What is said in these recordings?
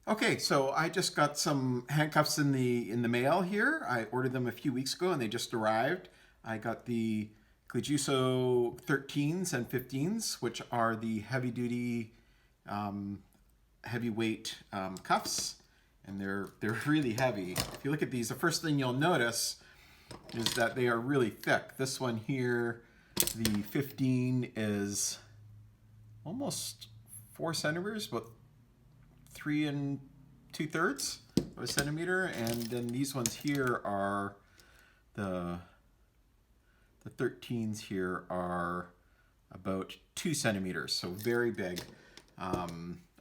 Okay, so I just got some handcuffs in the mail here. I ordered them a few weeks ago and they just arrived. I got the Clejuso 13s and 15s, which are the heavy duty, um, heavyweight cuffs, and they're really heavy. If you look at these, the first thing you'll notice is that they are really thick. This one here, the 15, is almost 4 centimeters, but 3 2/3 of a centimeter, and then these ones here are the 13s here are about 2 centimeters, so very big.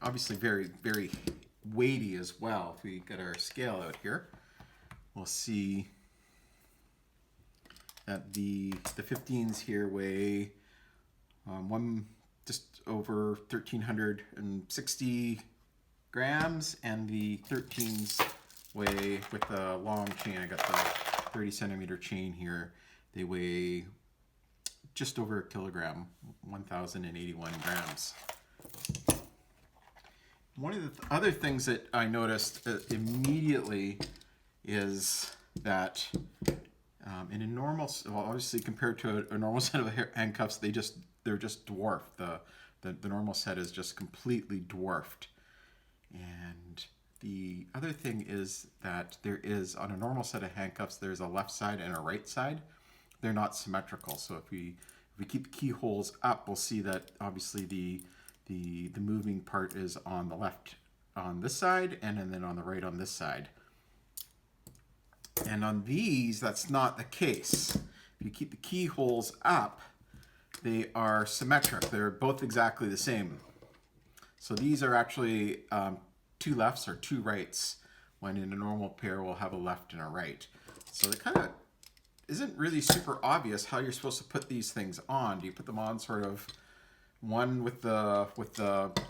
Obviously very weighty as well. If we get our scale out here, we'll see that the 15s here weigh one just over 1,360 grams, and the 13s weigh, with the long chain, I got the 30 centimeter chain here, they weigh just over a kilogram, 1,081 grams. One of the other things that I noticed immediately is that in a normal, well, obviously compared to a normal set of handcuffs, they're just dwarfed. The normal set is just completely dwarfed. And the other thing is that there is, on a normal set of handcuffs, there's a left side and a right side. They're not symmetrical. So if we keep the keyholes up, we'll see that obviously the moving part is on the left on this side, and then on the right on this side. And on these, that's not the case. If you keep the keyholes up, they are symmetric. They're both exactly the same. So these are actually two lefts or two rights, when in a normal pair we'll have a left and a right. So it kind of isn't really super obvious how you're supposed to put these things on. Do you put them on sort of one with the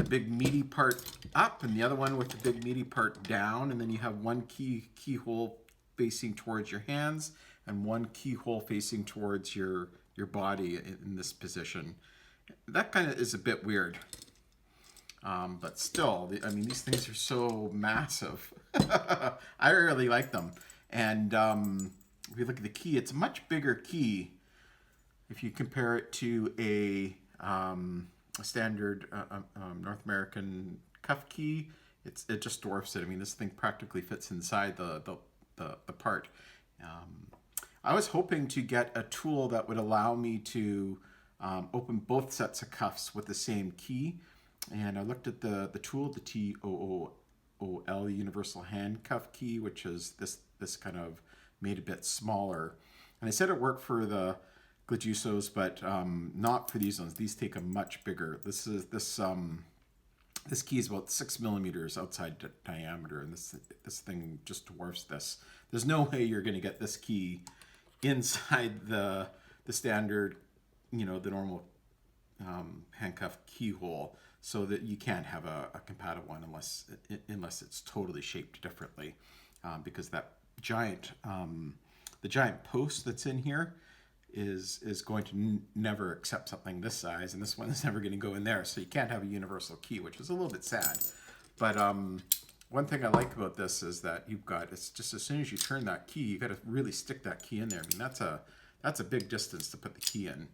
big meaty part up and the other one with the big meaty part down, and then you have one keyhole facing towards your hands and one keyhole facing towards your body in this position? That kind of is a bit weird. But still, I mean, these things are so massive. I really like them. And if you look at the key, it's a much bigger key if you compare it to a standard North American cuff key. It just dwarfs it. I mean, this thing practically fits inside the part. I was hoping to get a tool that would allow me to open both sets of cuffs with the same key. And I looked at the tool, the TOOL Universal Handcuff Key, which is this kind of made a bit smaller. And they said it worked for the Clejusos, but not for these ones. These take a much bigger. This key is about 6 millimeters outside diameter, and this thing just dwarfs this. There's no way you're going to get this key inside the standard, the normal handcuff keyhole, so that you can't have a compatible one unless it's totally shaped differently, because that the giant post that's in here is going to never accept something this size, and this one is never going to go in there, so you can't have a universal key, which is a little bit sad. But one thing I like about this is that it's just, as soon as you turn that key, you got to really stick that key in there. I mean, that's a big distance to put the key in,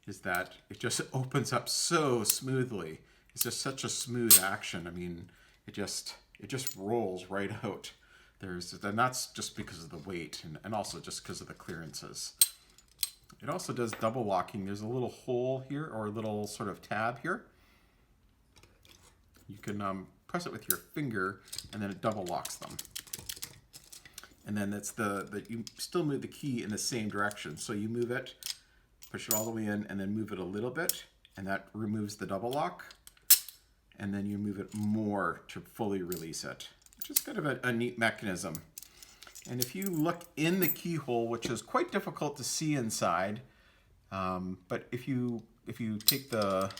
is that it just opens up so smoothly. It's just such a smooth action. I mean, it just rolls right out. And that's just because of the weight, and also just because of the clearances. It also does double locking. There's a little hole here, or a little sort of tab here. You can press it with your finger, and then it double locks them. And then that's you still move the key in the same direction. So you move it, push it all the way in, and then move it a little bit, and that removes the double lock. And then you move it more to fully release it, which is kind of a neat mechanism. And if you look in the keyhole, which is quite difficult to see inside, but if you take the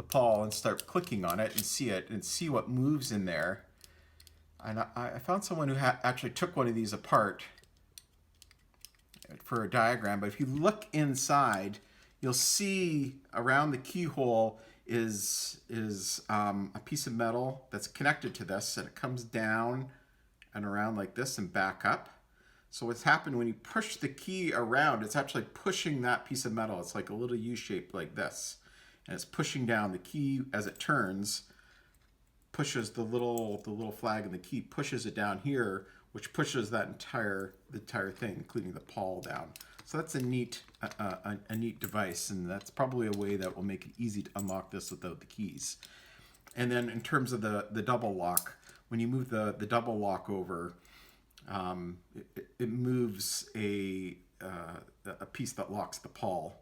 pawl and start clicking on it and see what moves in there, and I found someone who actually took one of these apart for a diagram. But if you look inside, you'll see around the keyhole is a piece of metal that's connected to this, and it comes down and around like this and back up. So what's happened when you push the key around, it's actually pushing that piece of metal. It's like a little U shape like this. And it's pushing down the key as it turns, pushes the little flag, and the key pushes it down here, which pushes that entire thing, including the pawl, down. So that's a neat device, and that's probably a way that will make it easy to unlock this without the keys. And then in terms of the double lock, when you move the double lock over, it moves a piece that locks the pawl.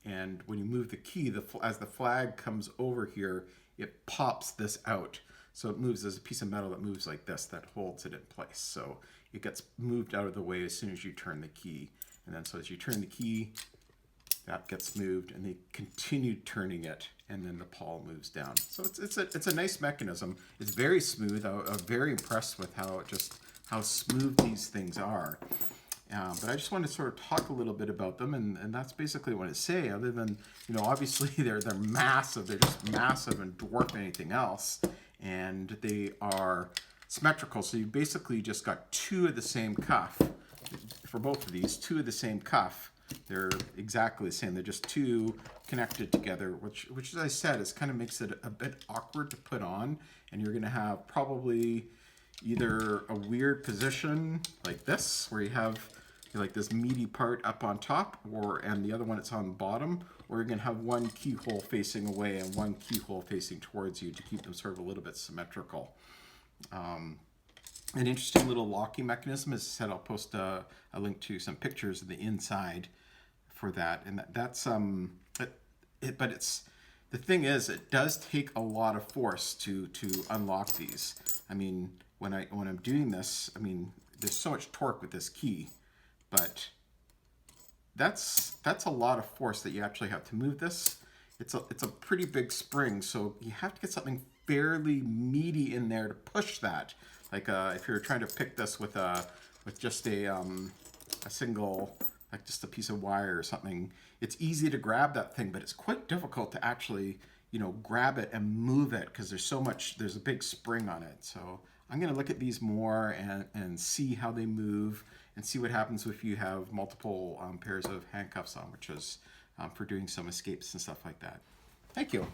And when you move the key, as the flag comes over here, it pops this out. So it moves as a piece of metal that moves like this, that holds it in place. So it gets moved out of the way as soon as you turn the key. And then so as you turn the key, that gets moved, and they continue turning it, and then the pawl moves down. So it's a nice mechanism. It's very smooth. I'm very impressed with how smooth these things are. But I just want to sort of talk a little bit about them, and that's basically what I say. Other than, obviously they're massive. They're just massive and dwarf anything else, and they are symmetrical. So you basically just got two of the same cuff for both of these. Two of the same cuff. They're exactly the same. They're just two connected together, which as I said, kind of makes it a bit awkward to put on, and you're going to have probably either a weird position like this, where you have like this meaty part up on top, and the other one it's on the bottom, or you're going to have one keyhole facing away and one keyhole facing towards you to keep them sort of a little bit symmetrical. An interesting little locking mechanism. As I said, I'll post a link to some pictures of the inside for that, and that's but it's, the thing is, it does take a lot of force to unlock these. I mean, when I'm doing this, I mean, there's so much torque with this key, but that's a lot of force that you actually have to move this. It's a pretty big spring, so you have to get something fairly meaty in there to push that. Like if you're trying to pick this with just a single, like just a piece of wire or something, it's easy to grab that thing, but it's quite difficult to actually grab it and move it, because there's a big spring on it. So I'm going to look at these more and see how they move, and see what happens if you have multiple pairs of handcuffs on, which is for doing some escapes and stuff like that. Thank you.